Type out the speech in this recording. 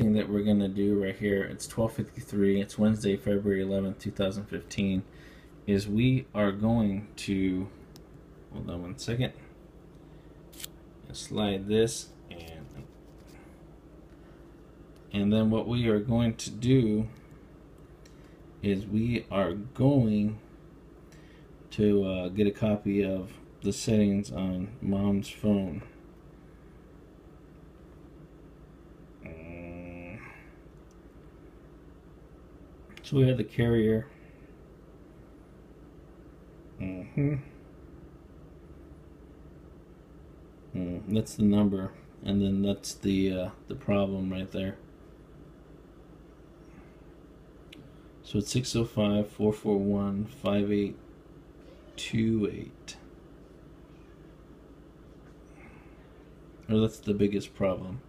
thing that we're gonna do right here, it's 12:53, it's Wednesday, February 11th, 2015, is we are going to, hold on one second, slide this, and then what we are going to do is we are going to get a copy of the settings on Mom's phone. So we have the carrier. That's the number, and then that's the problem right there. So it's 605-441-5828. Or that's the biggest problem.